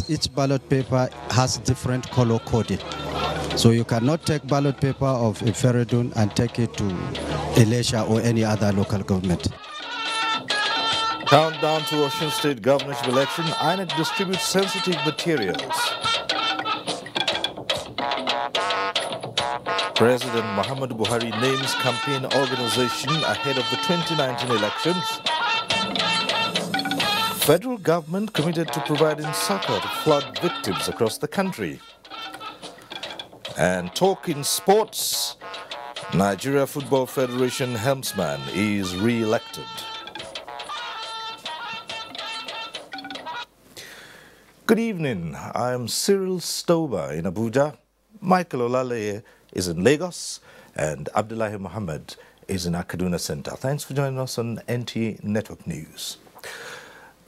governments, each ballot paper has different color coding. So you cannot take ballot paper of Iferedun and take it to Elisha or any other local government. Countdown to Osun State governorship election, INEC distributes sensitive materials. President Muhammadu Buhari names campaign organization ahead of the 2019 elections. Federal government committed to providing succor to flood victims across the country. And talk in sports, Nigeria Football Federation helmsman is re-elected. Good evening, I am Cyril Stober in Abuja, Michael Olaleye is in Lagos, and Abdullahi Muhammad is in our Kaduna Center. Thanks for joining us on NTA Network News.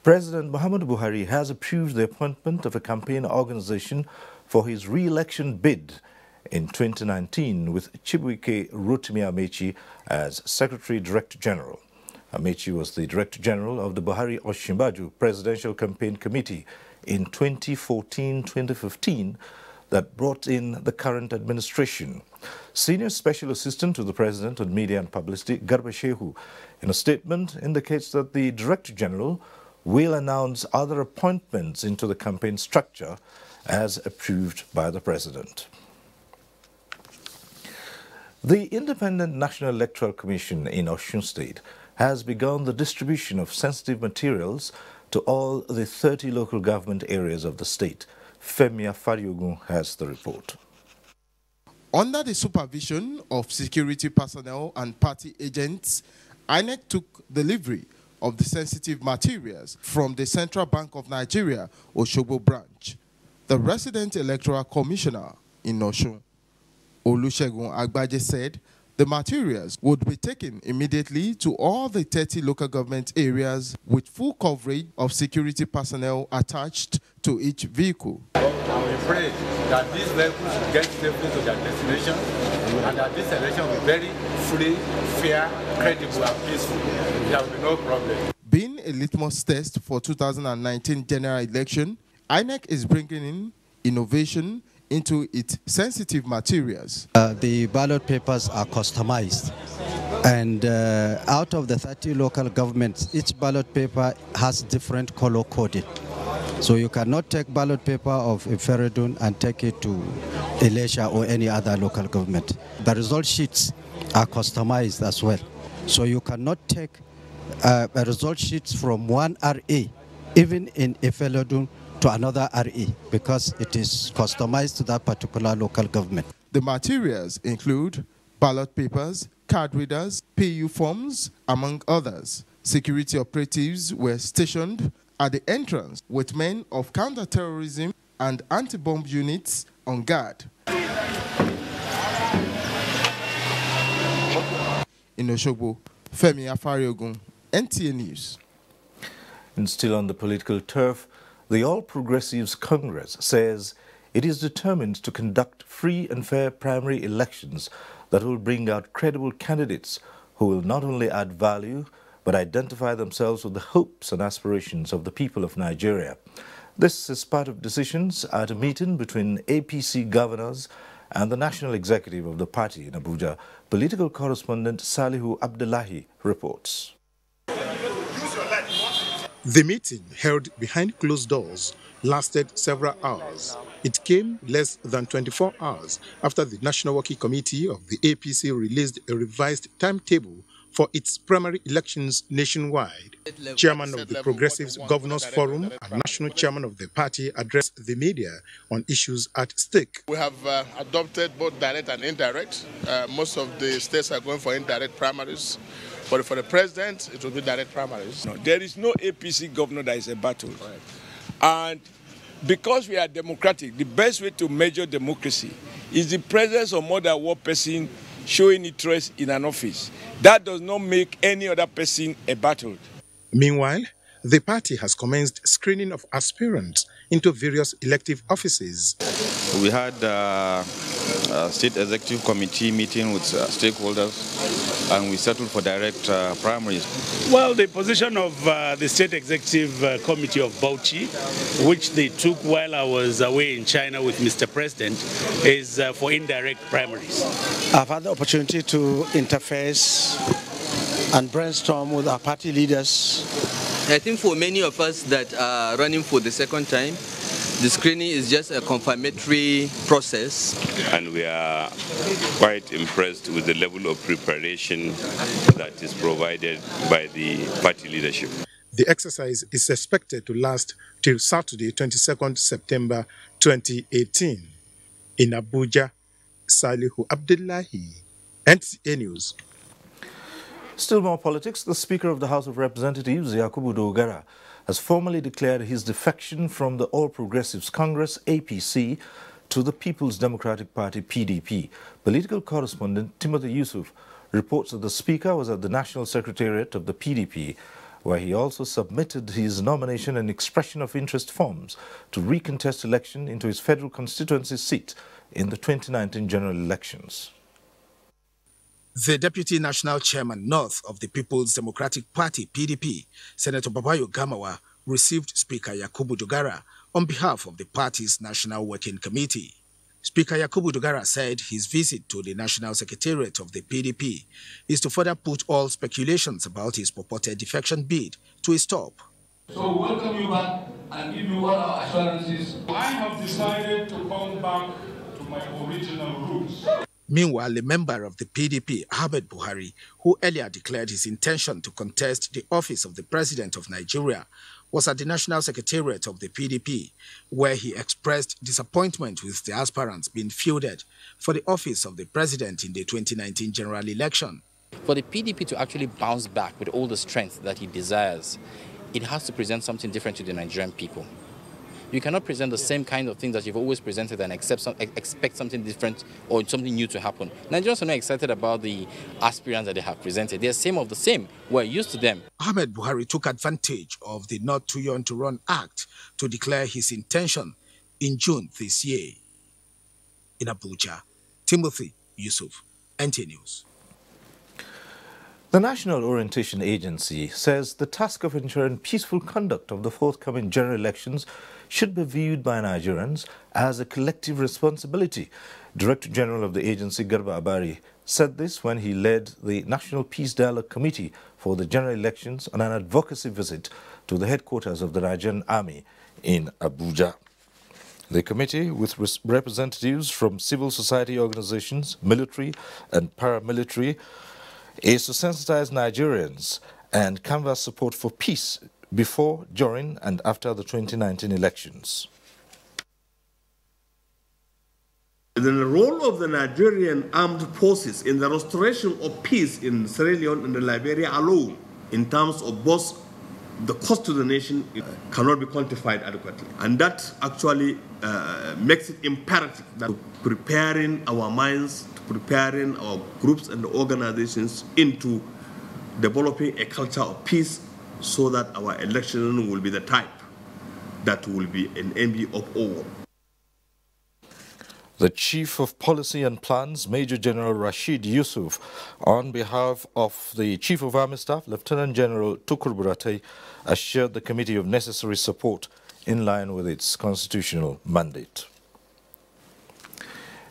President Muhammadu Buhari has approved the appointment of a campaign organization for his re-election bid in 2019 with Chibuike Rotimi Amechi as Secretary Director General. Amechi was the Director General of the Buhari Oshimbaju Presidential Campaign Committee in 2014-2015 that brought in the current administration. Senior Special Assistant to the President on Media and Publicity, Garba Shehu, in a statement indicates that the Director General will announce other appointments into the campaign structure as approved by the President. The Independent National Electoral Commission in Osun State has begun the distribution of sensitive materials to all the 30 local government areas of the state. Femi Afariogun has the report. Under the supervision of security personnel and party agents, INEC took delivery of the sensitive materials from the Central Bank of Nigeria, Osogbo branch. The resident electoral commissioner in Osun, Olusegun Agbaje, said the materials would be taken immediately to all the 30 local government areas with full coverage of security personnel attached to each vehicle. And we pray that these vehicles will get safely to their destination and that this election will be very free, fair, credible and peaceful. There will be no problem. Being a litmus test for 2019 general election, INEC is bringing in innovation into its sensitive materials. The ballot papers are customized, and out of the 30 local governments, each ballot paper has different color coding. So you cannot take ballot paper of Iferedun and take it to Elisha or any other local government. The result sheets are customized as well. So you cannot take a result sheets from one RA, even in Iferedun, to another RE, because it is customized to that particular local government. The materials include ballot papers, card readers, PU forms, among others. Security operatives were stationed at the entrance with men of counter-terrorism and anti-bomb units on guard. In Osogbo, Femi Afariogun, NTA News. And still on the political turf, the All Progressives Congress says it is determined to conduct free and fair primary elections that will bring out credible candidates who will not only add value but identify themselves with the hopes and aspirations of the people of Nigeria. This is part of decisions at a meeting between APC governors and the national executive of the party in Abuja. Political correspondent Salihu Abdullahi reports. The meeting, held behind closed doors, lasted several hours. It came less than 24 hours after the National Working Committee of the APC released a revised timetable for its primary elections nationwide. Chairman of the Progressives Governors Forum and National Chairman of the party addressed the media on issues at stake. We have adopted both direct and indirect. Most of the states are going for indirect primaries. But for the president, it will be direct primaries. No, there is no APC governor that is a battle. Right. And because we are democratic, the best way to measure democracy is the presence of more than one person showing interest in an office. That does not make any other person a battle. Meanwhile, the party has commenced screening of aspirants into various elective offices. We had a state executive committee meeting with stakeholders and we settled for direct primaries. Well, the position of the State Executive Committee of Bauchi, which they took while I was away in China with Mr. President, is for indirect primaries. I've had the opportunity to interface and brainstorm with our party leaders. I think for many of us that are running for the second time, the screening is just a confirmatory process. And we are quite impressed with the level of preparation that is provided by the party leadership. The exercise is expected to last till Saturday, 22nd September 2018. In Abuja, Salihu Abdullahi, NTA News. Still more politics. The Speaker of the House of Representatives, Yakubu Dogara, has formally declared his defection from the All Progressives Congress, APC, to the People's Democratic Party, PDP. Political correspondent Timothy Yusuf reports that the Speaker was at the National Secretariat of the PDP, where he also submitted his nomination and expression of interest forms to recontest election into his federal constituency seat in the 2019 general elections. The Deputy National Chairman North of the People's Democratic Party, PDP, Senator Babayo Gamawa, received Speaker Yakubu Dogara on behalf of the party's National Working Committee. Speaker Yakubu Dogara said his visit to the National Secretariat of the PDP is to further put all speculations about his purported defection bid to a stop. So we welcome you back and give you all our assurances. I have decided to come back to my original roots. Meanwhile, a member of the PDP, Ahmed Buhari, who earlier declared his intention to contest the office of the President of Nigeria, was at the National Secretariat of the PDP, where he expressed disappointment with the aspirants being fielded for the office of the President in the 2019 general election. For the PDP to actually bounce back with all the strength that he desires, it has to present something different to the Nigerian people. You cannot present the same kind of thing that you've always presented and expect something different or something new to happen. Nigerians are not excited about the aspirants that they have presented. They're same of the same. We're used to them. Ahmed Buhari took advantage of the Not Too Young to Run Act to declare his intention in June this year. In Abuja, Timothy Yusuf, NTA News. The National Orientation Agency says the task of ensuring peaceful conduct of the forthcoming general elections should be viewed by Nigerians as a collective responsibility. Director General of the agency, Garba Abari, said this when he led the National Peace Dialogue Committee for the general elections on an advocacy visit to the headquarters of the Nigerian Army in Abuja. The committee, with representatives from civil society organizations, military and paramilitary, is to sensitize Nigerians and canvass support for peace before, during and after the 2019 elections. The role of the Nigerian armed forces in the restoration of peace in Sierra Leone and Liberia alone, in terms of both the cost to the nation, it cannot be quantified adequately. And that actually makes it imperative that preparing our minds, preparing our groups and organizations into developing a culture of peace so that our election will be the type that will be an envy of all. The Chief of Policy and Plans, Major General Rashid Yusuf, on behalf of the Chief of Army Staff, Lieutenant General Tukur Buratai, assured the committee of necessary support in line with its constitutional mandate.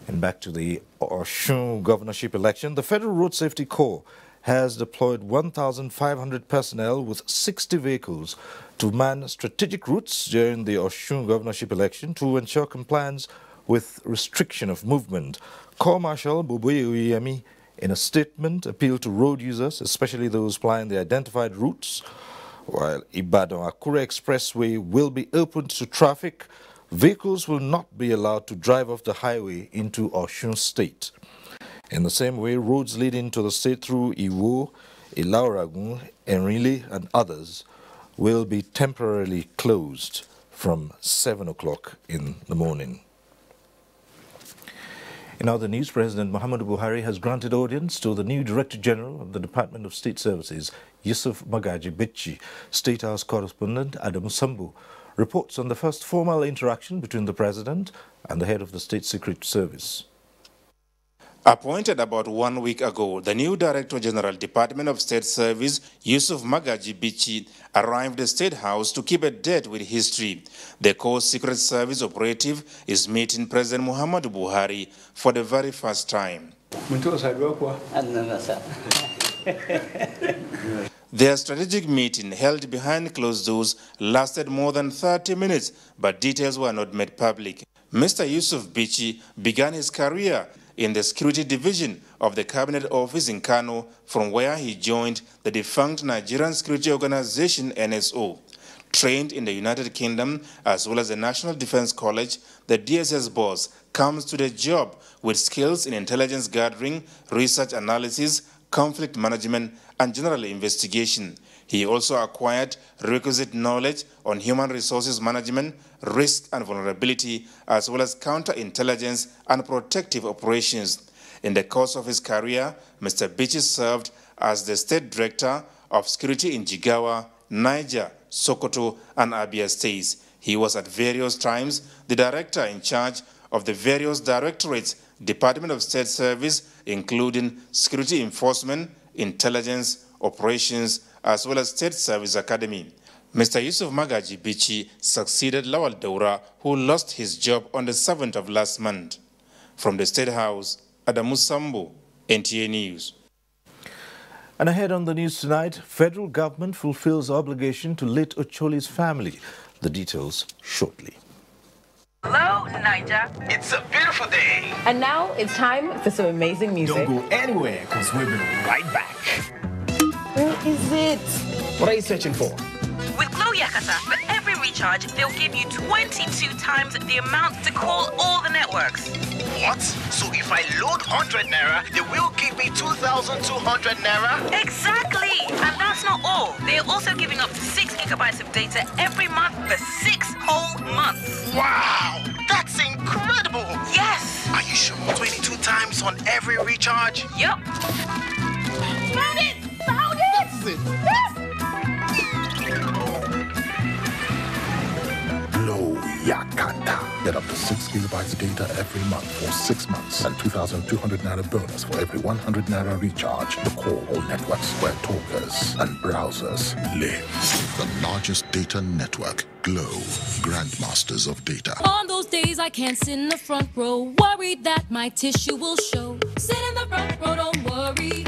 And back to the Osun governorship election, the Federal Road Safety Corps has deployed 1,500 personnel with 60 vehicles to man strategic routes during the Osun governorship election to ensure compliance with restriction of movement. Corps Marshal Boboye Uyemi, in a statement, appealed to road users, especially those plying the identified routes. While Ibadan-Akure Expressway will be opened to traffic, vehicles will not be allowed to drive off the highway into Osun State. In the same way, roads leading to the state through Iwo, Ilaoragun, Enrile and others will be temporarily closed from 7 o'clock in the morning. In other news, President Muhammadu Buhari has granted audience to the new Director General of the Department of State Services, Yusuf Magaji Bichi. State House correspondent Adam Sambu reports on the first formal interaction between the President and the head of the State Secret Service. Appointed about 1 week ago, the new Director General, Department of State Service, Yusuf Magaji Bichi, arrived at the State House to keep a date with history. The core Secret Service operative is meeting President Muhammadu Buhari for the very first time. Their strategic meeting, held behind closed doors, lasted more than 30 minutes, but details were not made public. Mr. Yusuf Bichi began his career in the security division of the Cabinet Office in Kano, from where he joined the defunct Nigerian security organization NSO. Trained in the United Kingdom as well as the National Defense College, the DSS boss comes to the job with skills in intelligence gathering, research analysis, conflict management, and general investigation. He also acquired requisite knowledge on human resources management, risk and vulnerability, as well as counterintelligence and protective operations. In the course of his career, Mr. Bichi served as the State Director of Security in Jigawa, Niger, Sokoto, and Abia states. He was at various times the director in charge of the various directorates, Department of State Service, including Security Enforcement, Intelligence, Operations, as well as State Service Academy. Mr. Yusuf Magaji Bichi succeeded Lawal Daura, who lost his job on the 7th of last month. From the State House, Adamu Sambo, NTA News. And ahead on the news tonight, federal government fulfills obligation to late Ocholi's family. The details shortly. Hello, Niger. It's a beautiful day. And now it's time for some amazing music. Don't go anywhere, because we'll be right back. Where is it? What are you searching for? With Glow Yakata, for every recharge, they'll give you 22 times the amount to call all the networks. What? So if I load 100 Naira, they will give me 2,200 Naira? Exactly! And that's not all. They're also giving up to 6 gigabytes of data every month for 6 whole months. Wow! That's incredible! Yes! Are you sure? 22 times on every recharge? Yup. Found it! Found it! That's it! Yes! Glow Yakata. Get up to 6 gigabytes of data every month for 6 months and 2,200 Naira bonus for every 100 Naira recharge. The call all networks where talkers and browsers live. The largest data network, Glow, grandmasters of data. On those days I can't sit in the front row, worried that my tissue will show. Sit in the front row, don't worry.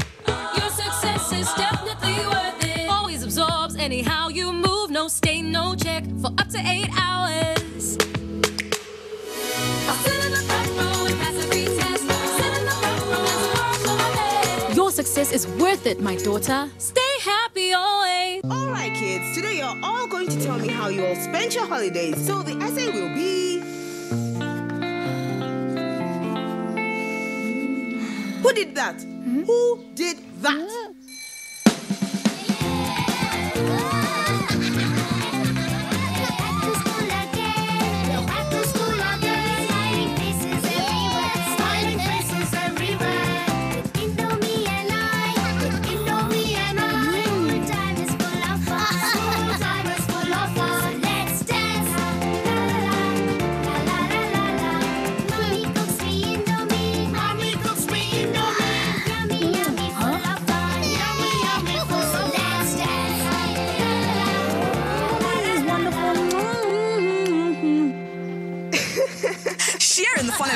Your success is definitely worth it. Always absorbs anyhow you move, no stay, no check for up to 8 hours. I'll sit in the front row and pass a retest. Sit in the front row, that's work all day. Your success is worth it, my daughter. Stay happy always. All right, kids. Today you're all going to tell me how you all spent your holidays. So the essay will be... Who did that? Who did that?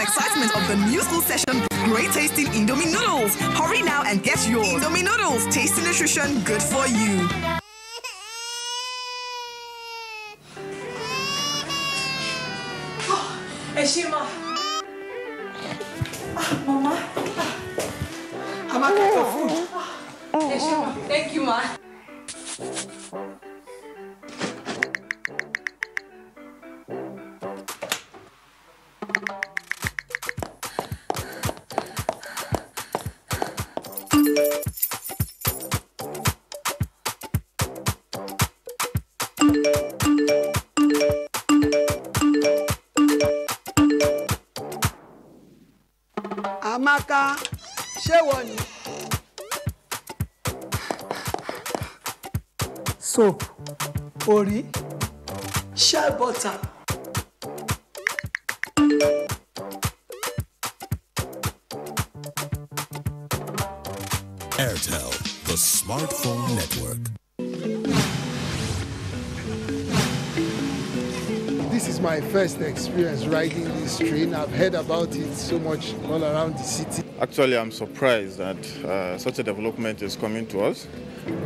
Excitement of the new school session with great tasting Indomie noodles. Hurry now and get yours. Indomie noodles, tasty nutrition, good for you. Eshima. Mama. I'm out for food. Eshima. Thank you, Ma. Amaka, ṣé wọ́n ni? Soap, orí, shea butter. Airtel, the smartphone network. This is my first experience riding this train. I've heard about it so much all around the city. Actually, I'm surprised that such a development is coming to us.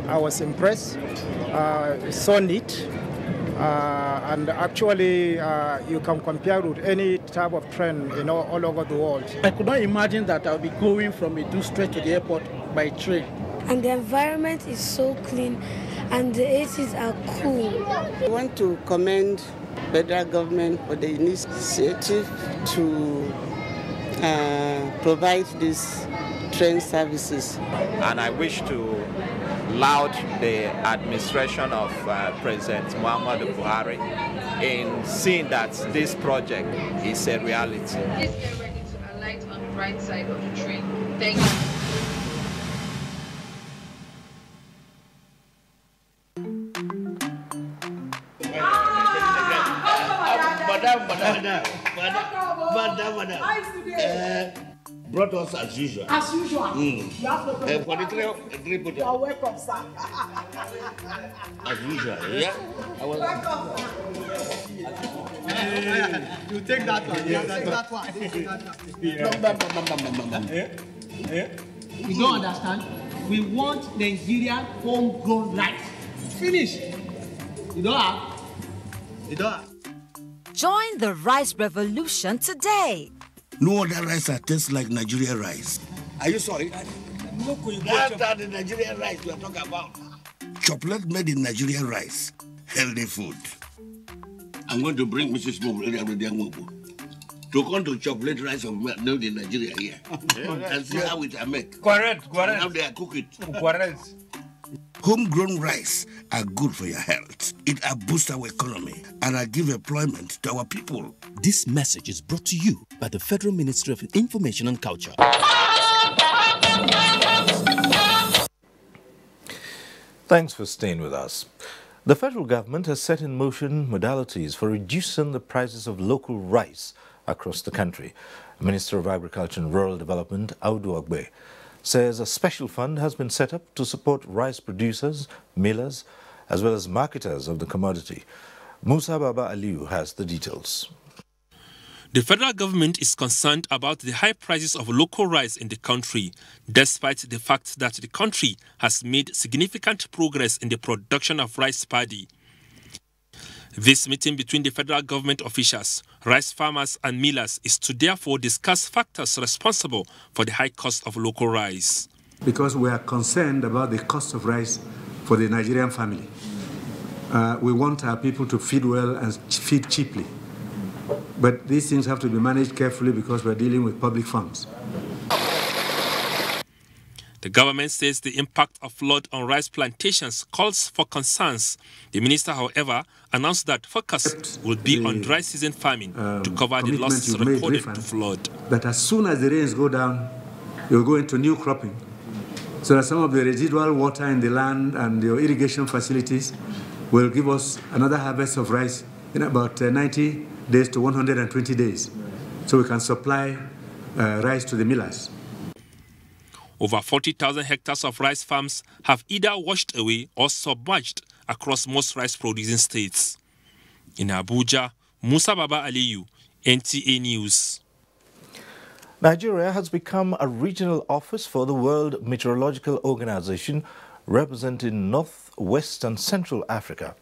I was impressed, so neat, and actually you can compare with any type of train, all over the world. I could not imagine that I'll be going from Edo straight to the airport by train. And the environment is so clean, and the ACs are cool. I want to commend federal government for the initiative to provide these train services. And I wish to laud the administration of President Muhammadu Buhari in seeing that this project is a reality. Please get ready to alight on the right side of the train. Thank you. Brought us as usual. As usual. You have no problem. For the three put You are welcome, sir. as usual, yeah? I was You take that one. You take that one. You don't understand? We want Nigerian homegrown rice. Finish. You don't have? You don't have? Join the rice revolution today. no other rice that tastes like Nigerian rice. Are you sorry? That's the Nigerian rice we are talking about. Chocolate made in Nigerian rice. Healthy food. I'm going to bring Mrs. Mobu to come to chocolate rice of made in Nigeria here. And see how it are made. Correct. And how they are cook it. Correct. Homegrown rice are good for your health. It boosts our economy and give employment to our people. This message is brought to you by the Federal Ministry of Information and Culture. Thanks for staying with us. The federal government has set in motion modalities for reducing the prices of local rice across the country. Minister of Agriculture and Rural Development, Audu Ogbe, says a special fund has been set up to support rice producers, millers, as well as marketers of the commodity. Musa Baba Aliu has the details. The federal government is concerned about the high prices of local rice in the country, despite the fact that the country has made significant progress in the production of rice paddy. This meeting between the federal government officials, rice farmers and millers is to therefore discuss factors responsible for the high cost of local rice. Because we are concerned about the cost of rice for the Nigerian family. We want our people to feed well and feed cheaply. But these things have to be managed carefully because we're dealing with public funds. The government says the impact of flood on rice plantations calls for concerns. The minister, however, announced that focus will be on dry season farming to cover the losses recorded to flood. That as soon as the rains go down, you'll go into new cropping. So that some of the residual water in the land and your irrigation facilities will give us another harvest of rice in about 90 days to 120 days. So we can supply rice to the millers. Over 40,000 hectares of rice farms have either washed away or submerged across most rice-producing states. In Abuja, Musa Baba Aliyu, NTA News. Nigeria has become a regional office for the World Meteorological Organization, representing North, West and Central Africa.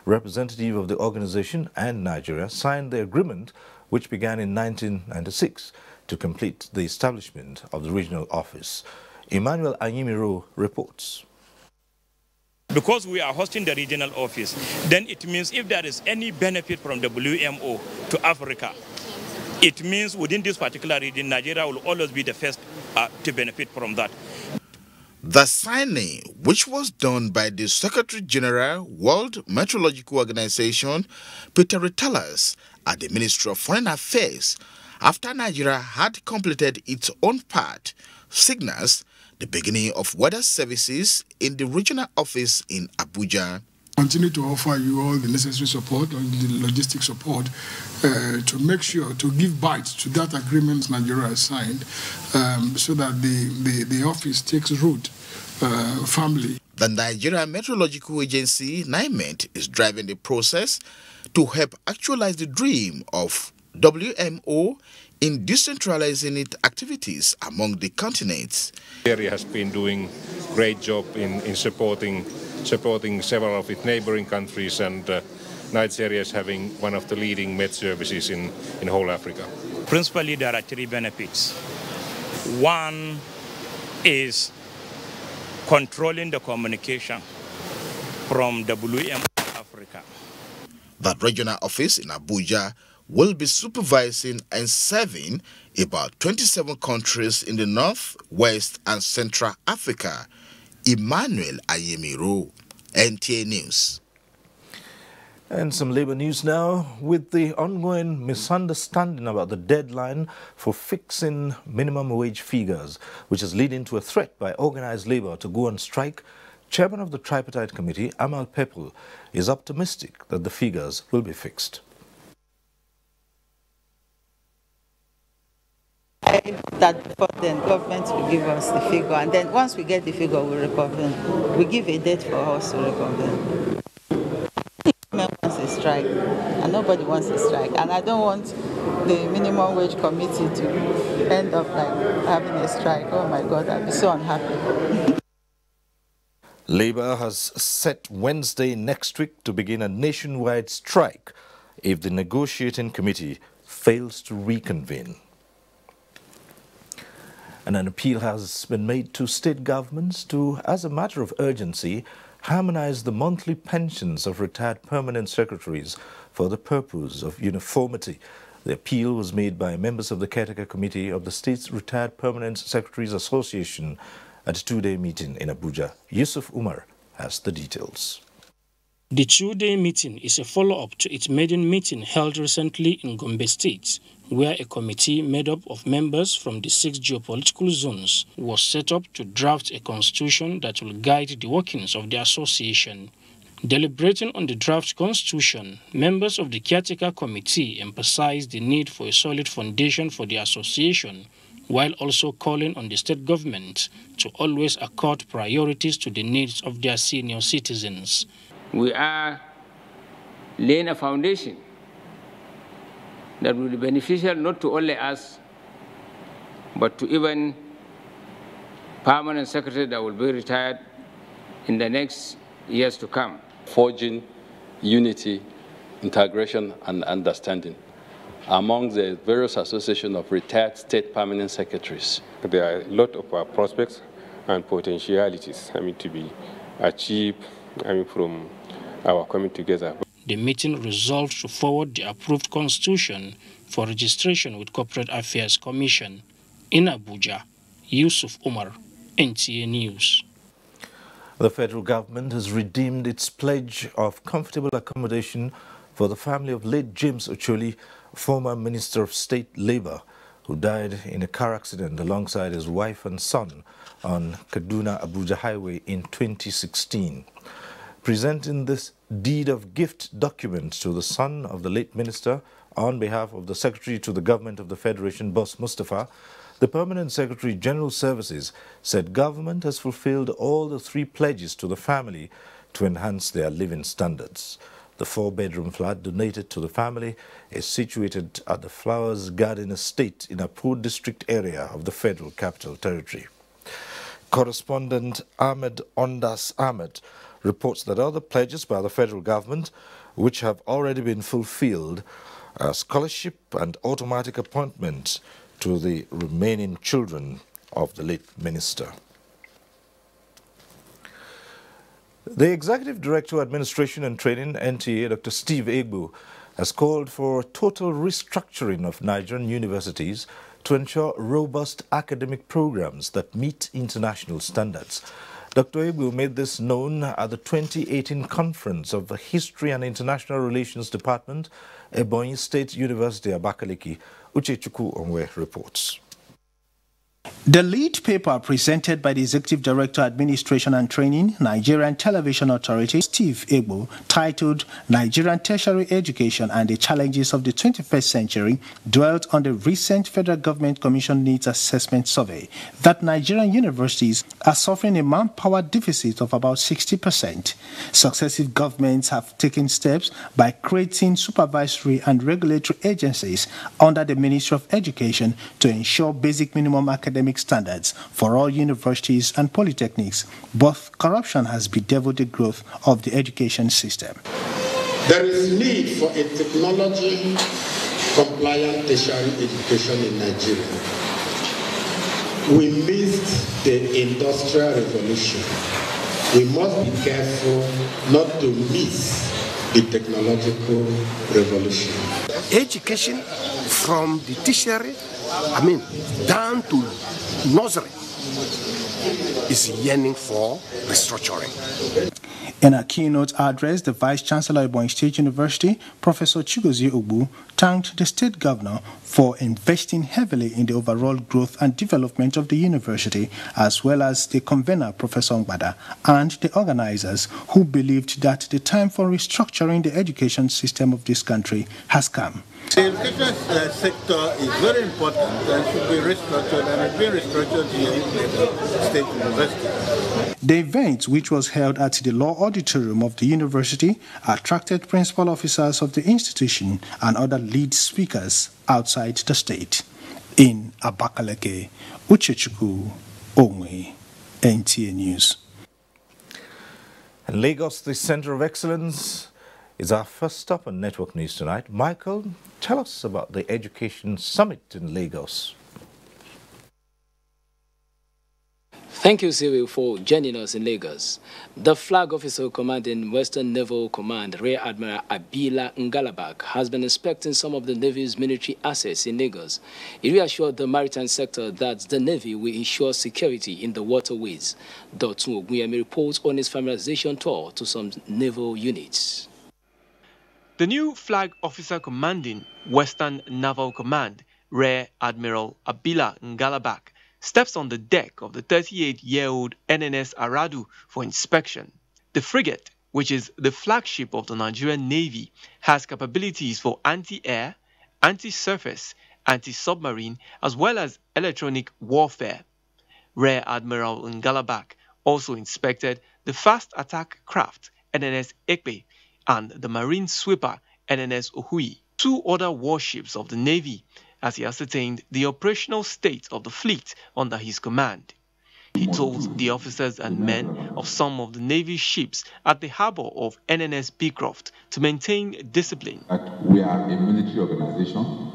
Representative of the organization and Nigeria signed the agreement, which began in 1996, to complete the establishment of the regional office. Emmanuel Anyimiro reports. Because we are hosting the regional office, then it means if there is any benefit from WMO to Africa, it means within this particular region, Nigeria will always be the first to benefit from that. The signing, which was done by the Secretary General, World Meteorological Organization, Peter Retalas, at the Ministry of Foreign Affairs, after Nigeria had completed its own part, signals the beginning of weather services in the regional office in Abuja. Continue to offer you all the necessary support, or the logistic support, to make sure to give bite to that agreement Nigeria has signed, so that the office takes root firmly. The Nigerian Meteorological Agency, NIMET, is driving the process to help actualize the dream of WMO in decentralizing its activities among the continents. Nigeria has been doing a great job in supporting several of its neighboring countries, and Nigeria is having one of the leading Met services in whole Africa. Principally, there are three benefits. One is controlling the communication from WMO Africa. That regional office in Abuja will be supervising and serving about 27 countries in the North, West, and Central Africa. Emmanuel Ayemiro, NTA News. And some labor news now. With the ongoing misunderstanding about the deadline for fixing minimum wage figures, which is leading to a threat by organized labor to go on strike, Chairman of the Tripartite Committee, Amal Pepul, is optimistic that the figures will be fixed. That before then government will give us the figure, and then once we get the figure, we'll reconvene. We give a date for us to reconvene. Government wants a strike, and nobody wants a strike, and I don't want the minimum wage committee to end up like having a strike. Oh my God, I'd be so unhappy. Labour has set Wednesday next week to begin a nationwide strike if the negotiating committee fails to reconvene. And an appeal has been made to state governments to, as a matter of urgency, harmonize the monthly pensions of retired permanent secretaries for the purpose of uniformity. The appeal was made by members of the caretaker committee of the state's Retired Permanent Secretaries Association at a two-day meeting in Abuja. Yusuf Umar has the details. The two-day meeting is a follow-up to its maiden meeting held recently in Gombe State, where a committee made up of members from the 6 geopolitical zones was set up to draft a constitution that will guide the workings of the association. Deliberating on the draft constitution, members of the caretaker committee emphasized the need for a solid foundation for the association, while also calling on the state government to always accord priorities to the needs of their senior citizens. We are laying a foundation that will be beneficial not to only us, but to even permanent secretary that will be retired in the next years to come. Forging unity, integration, and understanding among the various associations of retired state permanent secretaries. There are a lot of prospects and potentialities, to be achieved, from our coming together. The meeting resolved to forward the approved constitution for registration with Corporate Affairs Commission. In Abuja, Yusuf Umar, NTA News. The federal government has redeemed its pledge of comfortable accommodation for the family of late James Ocholi, former Minister of State Labour, who died in a car accident alongside his wife and son on Kaduna-Abuja Highway in 2016. Presenting this deed of gift document to the son of the late minister on behalf of the Secretary to the Government of the Federation, Boss Mustafa, the Permanent Secretary General Services said government has fulfilled all the 3 pledges to the family to enhance their living standards. The 4-bedroom flat donated to the family is situated at the Flowers Garden Estate in Apur district area of the Federal Capital Territory. Correspondent Ahmed Ondas Ahmed reports that other pledges by the federal government, which have already been fulfilled, are scholarship and automatic appointment to the remaining children of the late minister. The Executive Director, Administration and Training, NTA, Dr. Steve Egbu, has called for total restructuring of Nigerian universities to ensure robust academic programs that meet international standards. Dr. Egbu made this known at the 2018 conference of the History and International Relations Department, Ebonyi State University, Abakaliki. Uchechukwu Onwe reports. The lead paper presented by the Executive Director, Administration and Training, Nigerian Television Authority, Steve Egbo, titled Nigerian Tertiary Education and the Challenges of the 21st Century, dwelt on the recent Federal Government Commission Needs Assessment Survey that Nigerian universities are suffering a manpower deficit of about 60%. Successive governments have taken steps by creating supervisory and regulatory agencies under the Ministry of Education to ensure basic minimum academic standards for all universities and polytechnics, but corruption has bedeviled the growth of the education system. There is need for a technology-compliant tertiary education in Nigeria. We missed the Industrial Revolution. We must be careful not to miss the technological revolution. Education from the tertiary, down to nursery, is yearning for restructuring. In a keynote address, the Vice Chancellor of Ebonyi State University, Professor Chigozie Ogbu, thanked the state governor for investing heavily in the overall growth and development of the university, as well as the convener, Professor Ngbada, and the organizers who believed that the time for restructuring the education system of this country has come. The education sector is very important and should be restructured, and it's been restructured here in the State University. The event, which was held at the Law Auditorium of the university, attracted principal officers of the institution and other lead speakers outside the state. In Abakaleke, Uchechukwu Onwe, NTA News. And Lagos, the Center of Excellence, is our first stop on Network News tonight. Michael, tell us about the Education Summit in Lagos. Thank you, Cyril, for joining us in Lagos. The flag officer commanding Western Naval Command, Rear Admiral Abila Ngalabak, has been inspecting some of the Navy's military assets in Lagos. He reassured the maritime sector that the Navy will ensure security in the waterways. Dotun Ogunyemi reports on his familiarization tour to some naval units. The new flag officer commanding Western Naval Command, Rear Admiral Abila Ngalabak, steps on the deck of the 38-year-old NNS Aradu for inspection. The frigate, which is the flagship of the Nigerian Navy, has capabilities for anti-air, anti-surface, anti-submarine, as well as electronic warfare. Rear Admiral Ngalabak also inspected the fast attack craft NNS Ekpe and the marine sweeper NNS Ohui, two other warships of the Navy, as he ascertained the operational state of the fleet under his command. He told the officers and men of some of the Navy ships at the harbor of NNS Beecroft to maintain discipline. We are a military organization,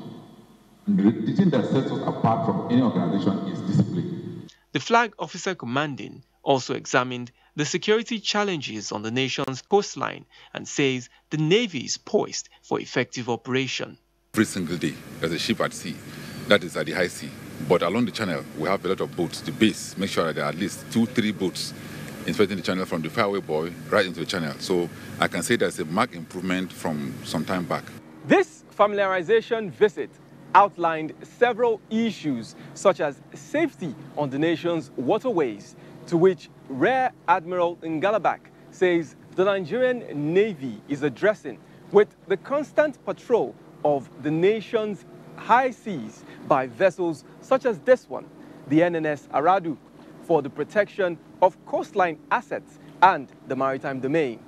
and the thing that sets us apart from any organization is discipline. The flag officer commanding also examined the security challenges on the nation's coastline and says the Navy is poised for effective operation. Every single day, there's a ship at sea, that is at the high sea. But along the channel, we have a lot of boats. The base, make sure that there are at least 2-3 boats inspecting the channel from the fairway buoy right into the channel. So I can say there's a marked improvement from some time back. This familiarization visit outlined several issues such as safety on the nation's waterways, to which Rear Admiral Ngalabak says the Nigerian Navy is addressing with the constant patrol of the nation's high seas by vessels such as this one, the NNS Aradu, for the protection of coastline assets and the maritime domain.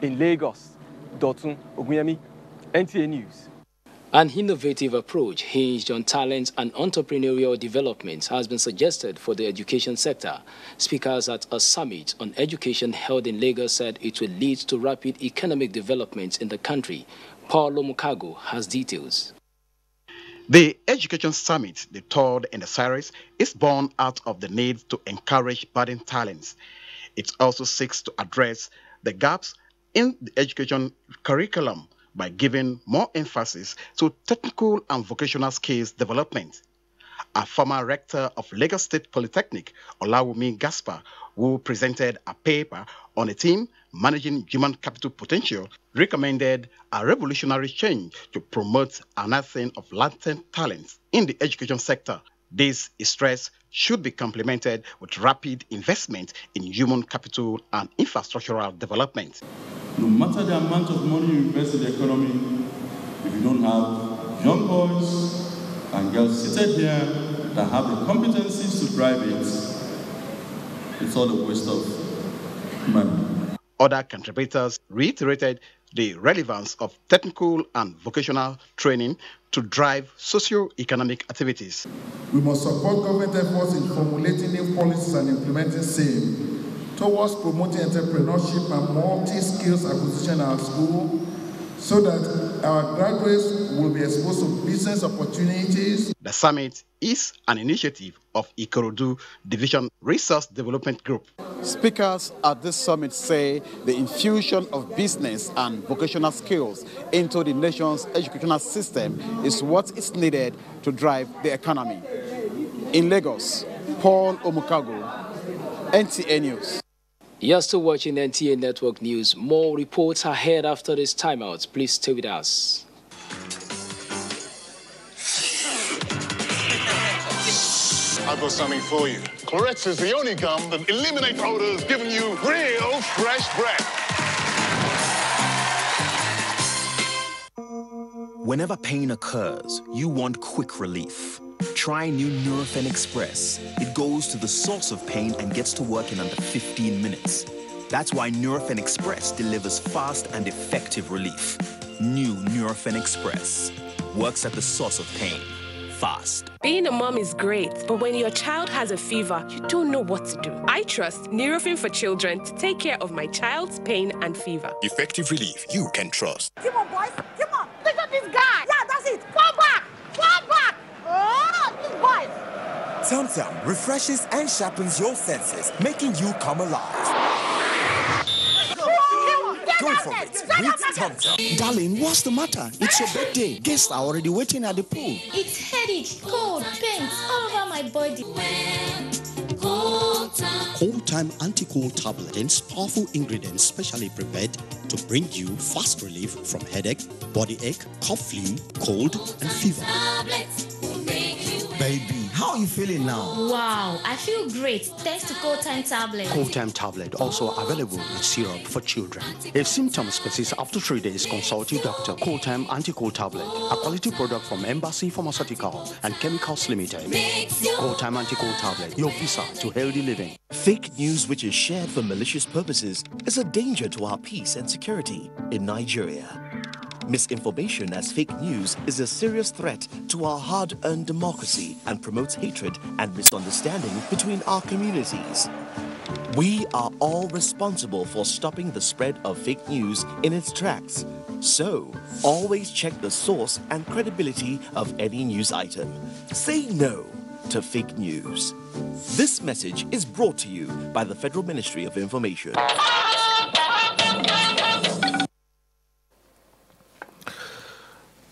In Lagos, Dotun Ogunyemi, NTA News. An innovative approach hinged on talent and entrepreneurial development has been suggested for the education sector. Speakers at a summit on education held in Lagos said it will lead to rapid economic development in the country. Paulo Mukago has details. The Education Summit, the third in the series, is born out of the need to encourage budding talents. It also seeks to address the gaps in the education curriculum by giving more emphasis to technical and vocational skills development. A former rector of Lagos State Polytechnic, Olawumi Gaspar, who presented a paper on a theme managing human capital potential, recommended a revolutionary change to promote unearthing of latent talents in the education sector. This stress should be complemented with rapid investment in human capital and infrastructural development. No matter the amount of money you invest in the economy, if you don't have young boys and girls seated here that have the competencies to drive it, it's all a waste of money. Other contributors reiterated the relevance of technical and vocational training to drive socio-economic activities. We must support government efforts in formulating new policies and implementing same towards promoting entrepreneurship and multi-skills acquisition in our school so that our graduates will be exposed to business opportunities. The summit is an initiative of Ikorodu Division Resource Development Group. Speakers at this summit say the infusion of business and vocational skills into the nation's educational system is what is needed to drive the economy. In Lagos, Paul Omukago, NTA News. You're still watching NTA Network News. More reports ahead after this timeout. Please stay with us. I've got something for you. Clorex is the only gum that eliminates odors, giving you real fresh breath. Whenever pain occurs, you want quick relief. Try new Nurofen Express. It goes to the source of pain and gets to work in under 15 minutes. That's why Nurofen Express delivers fast and effective relief. New Nurofen Express works at the source of pain. Fast. Being a mom is great, but when your child has a fever, you don't know what to do. I trust Nurofen for Children to take care of my child's pain and fever. Effective relief you can trust. Come on, boys. Come on. Look at this guy. Yeah, that's it. Fall back. Fall back. Oh, these boys. Tum-Tum refreshes and sharpens your senses, making you come alive. Go for it with Tum-Tum. Darling, what's the matter? It's your birthday. Guests are already waiting at the pool. It's headache, cold, pains all over my body. Cold Time Anti-Cold Tablet and powerful ingredients specially prepared to bring you fast relief from headache, body ache, cough, flu, cold, and fever. Baby, how are you feeling now? Wow, I feel great thanks to Cold Time Tablet. Cold Time Tablet also available in syrup for children. If symptoms persist after 3 days, consult your doctor. Cold Time Anti-Cold Tablet, a quality product from Embassy Pharmaceutical and Chemicals Limited. Cold Time Anti-Cold Tablet, your visa to healthy living. Fake news which is shared for malicious purposes is a danger to our peace and security in Nigeria. Misinformation as fake news is a serious threat to our hard-earned democracy and promotes hatred and misunderstanding between our communities. We are all responsible for stopping the spread of fake news in its tracks. So, always check the source and credibility of any news item. Say no to fake news. This message is brought to you by the Federal Ministry of Information.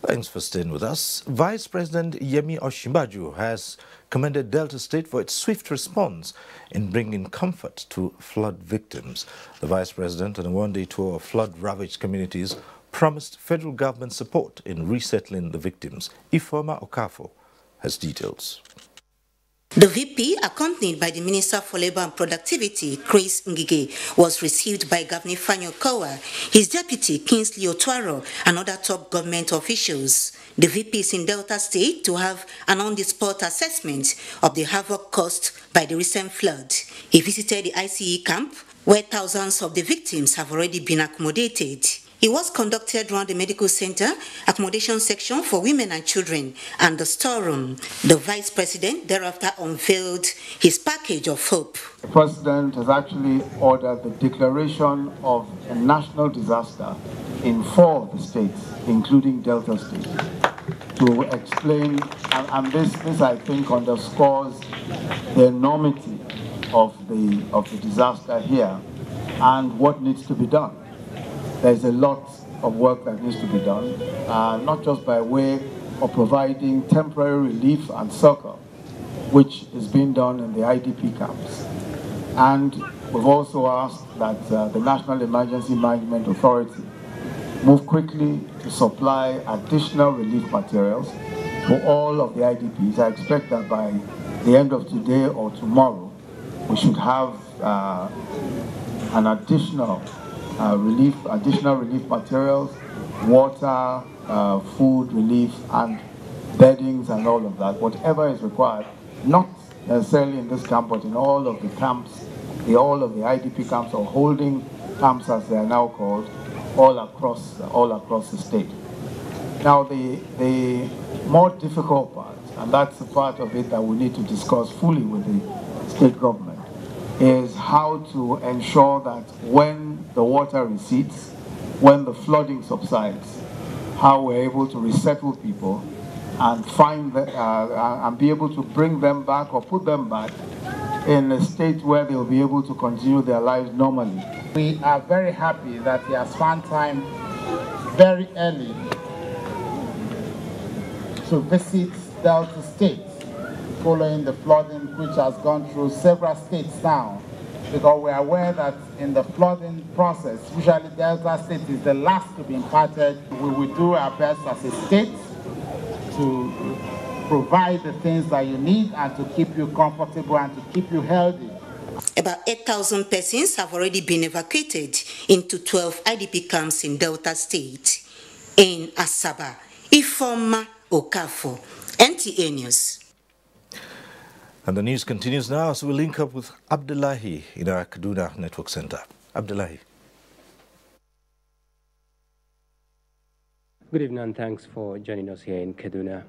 Thanks for staying with us. Vice President Yemi Osinbajo has commended Delta State for its swift response in bringing comfort to flood victims. The Vice President, on a one-day tour of flood-ravaged communities, promised federal government support in resettling the victims. Ifeoma Okafor has details. The VP, accompanied by the Minister for Labour and Productivity, Chris Ngige, was received by Governor Fanyo Kowa, his deputy, Kingsley Otuaro, and other top government officials. The VP is in Delta State to have an on-the-spot assessment of the havoc caused by the recent flood. He visited the ICE camp, where thousands of the victims have already been accommodated. He was conducted around the medical center, accommodation section for women and children, and the storeroom. The Vice President thereafter unveiled his package of hope. The President has actually ordered the declaration of a national disaster in 4 of the states, including Delta State, to explain, and this I think underscores the enormity of the disaster here and what needs to be done. There's a lot of work that needs to be done, not just by way of providing temporary relief and succor, which is being done in the IDP camps. And we've also asked that the National Emergency Management Authority move quickly to supply additional relief materials for all of the IDPs. I expect that by the end of today or tomorrow, we should have an additional relief materials, water, food relief, and beddings and all of that, whatever is required, not necessarily in this camp, but in all of the camps, all of the IDP camps or holding camps as they are now called, all across the state. Now the more difficult part, and that's the part of it that we need to discuss fully with the state government, is how to ensure that when the water recedes, when the flooding subsides, how we're able to resettle people and and be able to bring them back or put them back in a state where they'll be able to continue their lives normally. We are very happy that he has found time very early to visit Delta State following the flooding which has gone through several states now, because we are aware that in the flooding process, usually Delta State is the last to be impacted. We will do our best as a state to provide the things that you need and to keep you comfortable and to keep you healthy. About 8,000 persons have already been evacuated into 12 IDP camps in Delta State. In Asaba, Ifoma Okafo, NTA News. And the news continues now as we link up with Abdullahi in our Kaduna Network Center. Abdullahi. Good evening and thanks for joining us here in Kaduna.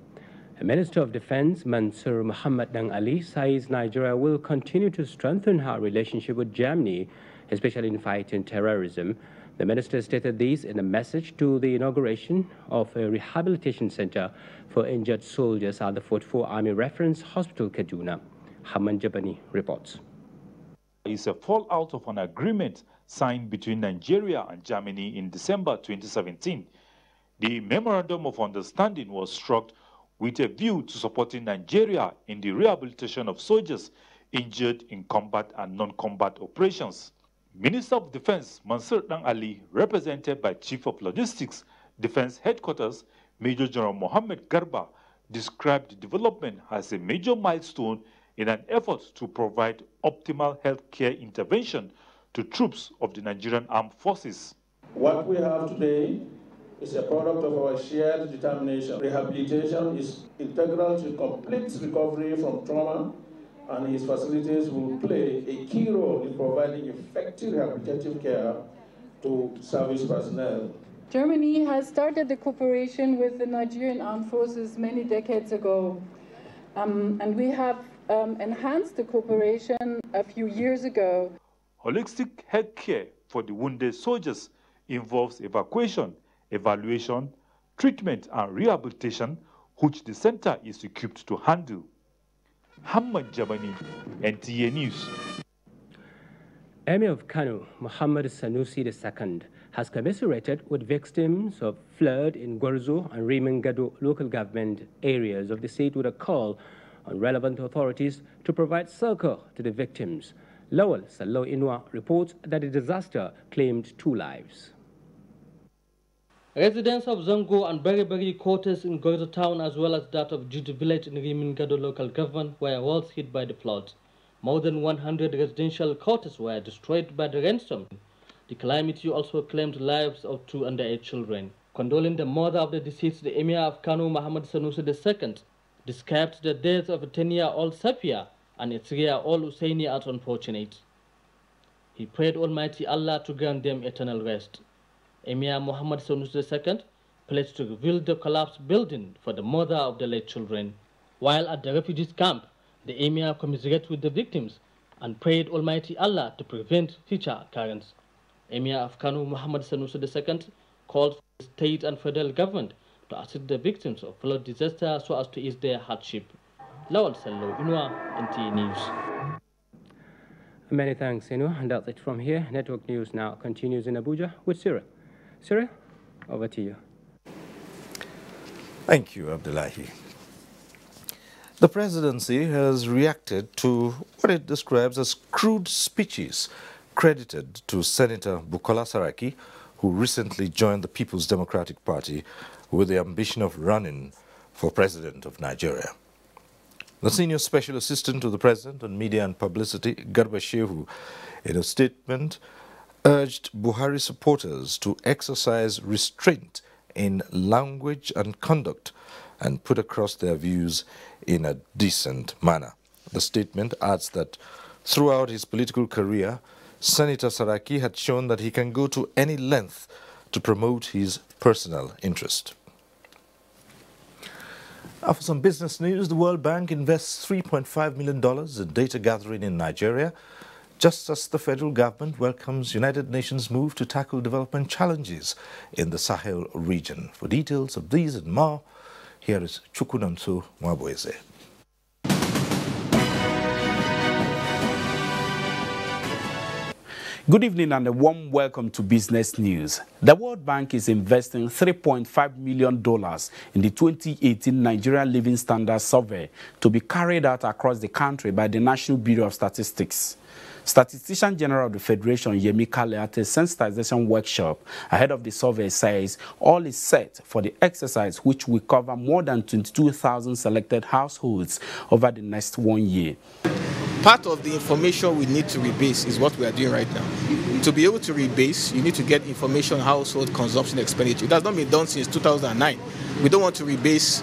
Minister of Defense Mansur Muhammad Dang Ali says Nigeria will continue to strengthen her relationship with Germany, especially in fighting terrorism. The minister stated this in a message to the inauguration of a rehabilitation center for injured soldiers at the 44 Army Reference Hospital, Kaduna. Haman Jabani reports. It's a fallout of an agreement signed between Nigeria and Germany in December 2017. The Memorandum of Understanding was struck with a view to supporting Nigeria in the rehabilitation of soldiers injured in combat and non-combat operations. Minister of Defense Mansur Dang Ali, represented by Chief of Logistics, Defense Headquarters, Major General Mohammed Garba, described the development as a major milestone in an effort to provide optimal healthcare intervention to troops of the Nigerian Armed Forces. What we have today is a product of our shared determination. Rehabilitation is integral to complete recovery from trauma, and his facilities will play a key role in providing effective rehabilitative care to service personnel. Germany has started the cooperation with the Nigerian Armed Forces many decades ago, and we have enhanced the cooperation a few years ago. Holistic health care for the wounded soldiers involves evacuation, evaluation, treatment and rehabilitation, which the center is equipped to handle. Hamad Jabani, NTA News. Emir of Kano, Muhammad Sanusi II, has commiserated with victims of flood in Gorzo and Rimengado local government areas of the state with a call on relevant authorities to provide succor to the victims. Lowell Salo Inua reports that the disaster claimed 2 lives. Residents of Zongo and Beriberi quarters in Gorzo town, as well as that of Juju village in Rimengado local government, were worst hit by the floods. More than 100 residential quarters were destroyed by the rainstorm. The calamity also claimed the lives of 2 underage children. Condoling the mother of the deceased, the Emir of Kano, Muhammad Sanusi II, described the death of a 10-year-old Safia and a 3-year-old Usaini as unfortunate. He prayed Almighty Allah to grant them eternal rest. Emir Muhammad Sanusi II pledged to rebuild the collapsed building for the mother of the late children. While at the refugees camp, the Emir commiserated with the victims and prayed Almighty Allah to prevent future occurrence. Emir of Kano, Muhammad Sanusi II, called for the state and federal government to assist the victims of flood disaster so as to ease their hardship. Lawal Sallo, Inua, NTA News. Many thanks, Inua. And that's it from here. Network News now continues in Abuja with Cyril. Cyril, over to you. Thank you, Abdullahi. The presidency has reacted to what it describes as crude speeches credited to Senator Bukola Saraki, who recently joined the People's Democratic Party with the ambition of running for President of Nigeria. The Senior Special Assistant to the President on Media and Publicity, Garba Shehu, in a statement, urged Buhari supporters to exercise restraint in language and conduct and put across their views in a decent manner. The statement adds that throughout his political career, Senator Saraki had shown that he can go to any length to promote his personal interest. For some business news, the World Bank invests $3.5 million in data gathering in Nigeria, just as the federal government welcomes United Nations' move to tackle development challenges in the Sahel region. For details of these and more, here is Chukunanso Mwabweze. Good evening and a warm welcome to Business News. The World Bank is investing $3.5 million in the 2018 Nigerian Living Standards Survey to be carried out across the country by the National Bureau of Statistics. Statistician General of the Federation, Yemi Kaleate's sensitization workshop ahead of the survey says all is set for the exercise, which will cover more than 22,000 selected households over the next 1 year. Part of the information we need to rebase is what we are doing right now. To be able to rebase, you need to get information on household consumption expenditure. It has not been done since 2009. We don't want to rebase.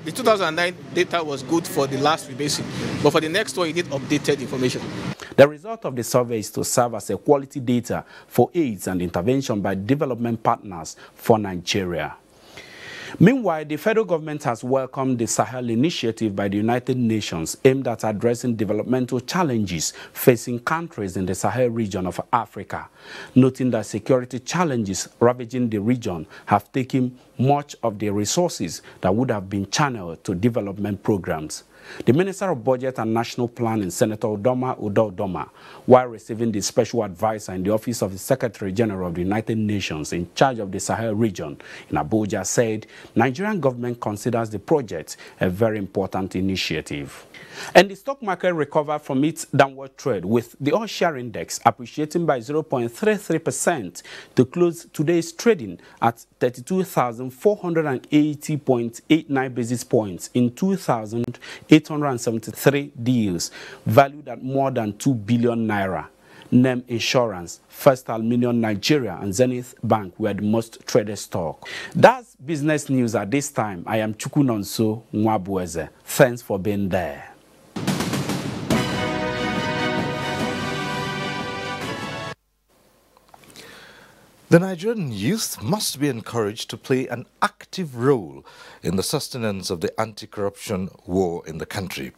The 2009 data was good for the last rebasing, but for the next one, you need updated information. The result of the survey is to serve as a quality data for aids and intervention by development partners for Nigeria. Meanwhile, the federal government has welcomed the Sahel Initiative by the United Nations aimed at addressing developmental challenges facing countries in the Sahel region of Africa, noting that security challenges ravaging the region have taken much of the resources that would have been channeled to development programs. The Minister of Budget and National Planning, Senator Udoma Udodoma, while receiving the special advisor in the Office of the Secretary General of the United Nations in charge of the Sahel region in Abuja, said Nigerian government considers the project a very important initiative. And the stock market recovered from its downward trend, with the all-share index appreciating by 0.33% to close today's trading at 32,480.89 basis points in 2,873 deals, valued at more than 2 billion naira. NEM Insurance, First Aluminium Nigeria, and Zenith Bank were the most traded stock. That's business news at this time. I am Chukunonso Nwabweze. Thanks for being there. The Nigerian youth must be encouraged to play an active role in the sustenance of the anti-corruption war in the country.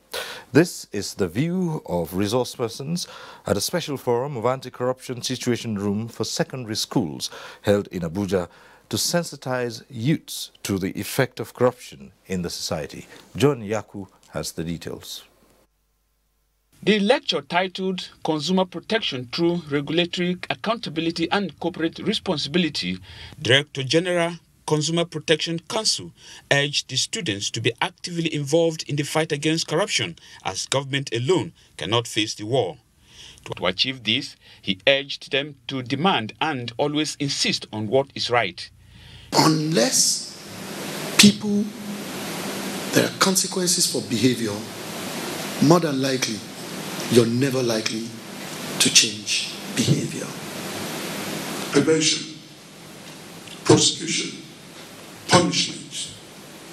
This is the view of resource persons at a special forum of anti-corruption situation room for secondary schools held in Abuja to sensitize youths to the effect of corruption in the society. John Yaku has the details. The lecture, titled Consumer Protection Through Regulatory Accountability and Corporate Responsibility, Director General, Consumer Protection Council, urged the students to be actively involved in the fight against corruption, as government alone cannot face the war. To achieve this, he urged them to demand and always insist on what is right. Unless there are consequences for behavior, more than likely, you're never likely to change behavior. Prevention, prosecution, punishment.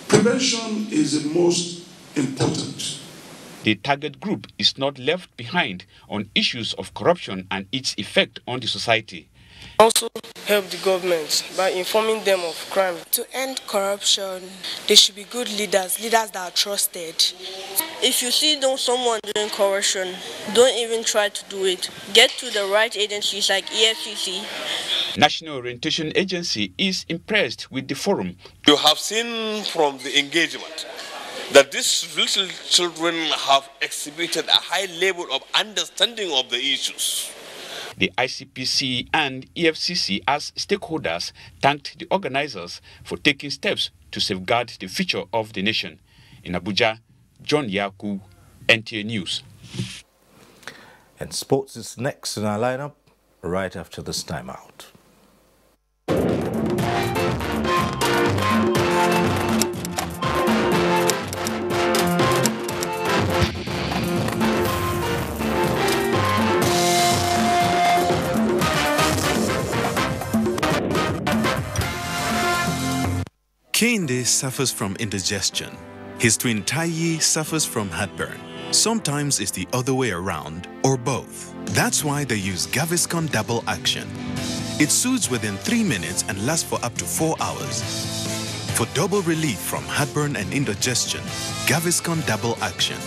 Prevention is the most important. The target group is not left behind on issues of corruption and its effect on the society. Also help the government by informing them of crime. To end corruption, there should be good leaders that are trusted. If you see someone doing corruption, don't even try to do it. Get to the right agencies like EFCC. National Orientation Agency is impressed with the forum. You have seen from the engagement that these little children have exhibited a high level of understanding of the issues. The ICPC and EFCC, as stakeholders, thanked the organizers for taking steps to safeguard the future of the nation. In Abuja, John Yaku, NTA News. And sports is next in our lineup, right after this timeout. Kehinde suffers from indigestion. His twin Taiyi suffers from heartburn. Sometimes it's the other way around, or both. That's why they use Gaviscon Double Action. It soothes within 3 minutes and lasts for up to 4 hours. For double relief from heartburn and indigestion, Gaviscon Double Action.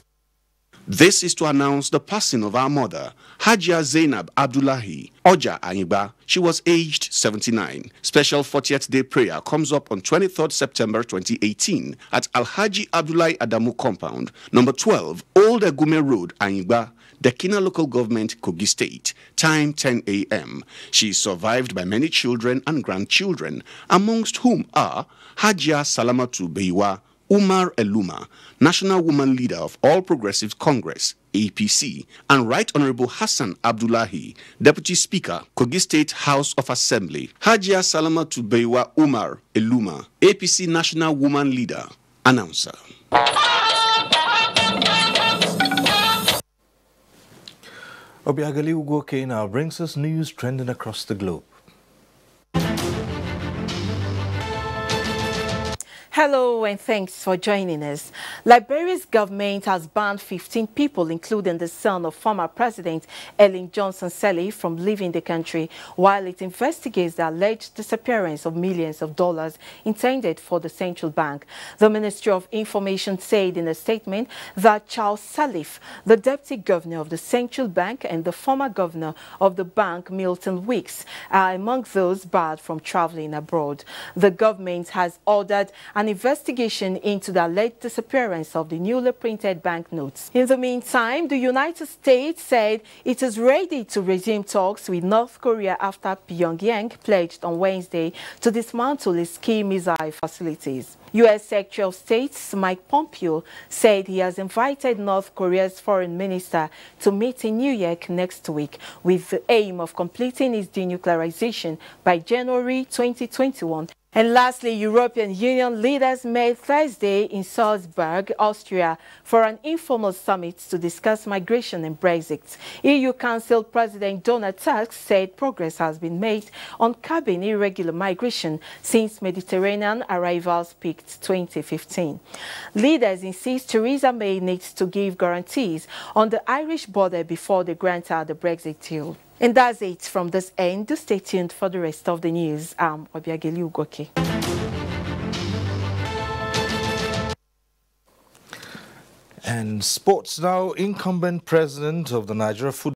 This is to announce the passing of our mother, Hajia Zainab Abdullahi Oja Ayiba. She was aged 79. Special 40th day prayer comes up on 23rd September 2018 at Alhaji Abdullahi Adamu Compound, number 12, Old Egume Road, Ayiba, Dekina Local Government, Kogi State. Time 10 a.m. She is survived by many children and grandchildren, amongst whom are Hajia Salamatu Beiwa Umar Eluma, National Woman Leader of All Progressives Congress, APC, and Right Honorable Hassan Abdullahi, Deputy Speaker, Kogi State House of Assembly. Hajia Salamatu Beiwa Umar Eluma, APC National Woman Leader. Announcer. Obiagali Ugoke now brings us news trending across the globe. Hello and thanks for joining us. Liberia's government has banned 15 people, including the son of former President Ellen Johnson Sirleaf, from leaving the country while it investigates the alleged disappearance of millions of dollars intended for the central bank. The Ministry of Information said in a statement that Charles Sirleaf, the deputy governor of the central bank, and the former governor of the bank, Milton Weeks, are among those barred from traveling abroad. The government has ordered an investigation into the alleged disappearance of the newly printed banknotes. In the meantime, the United States said it is ready to resume talks with North Korea after Pyongyang pledged on Wednesday to dismantle its key missile facilities. U.S. Secretary of State Mike Pompeo said he has invited North Korea's foreign minister to meet in New York next week with the aim of completing its denuclearization by January 2021. And lastly, European Union leaders met Thursday in Salzburg, Austria, for an informal summit to discuss migration and Brexit. EU Council President Donald Tusk said progress has been made on curbing irregular migration since Mediterranean arrivals peaked 2015. Leaders insist Theresa May needs to give guarantees on the Irish border before they grant her the Brexit deal. And that's it from this end. Do stay tuned for the rest of the news. I'm Obiageli Ugoke. And sports now. Incumbent president of the Nigeria Football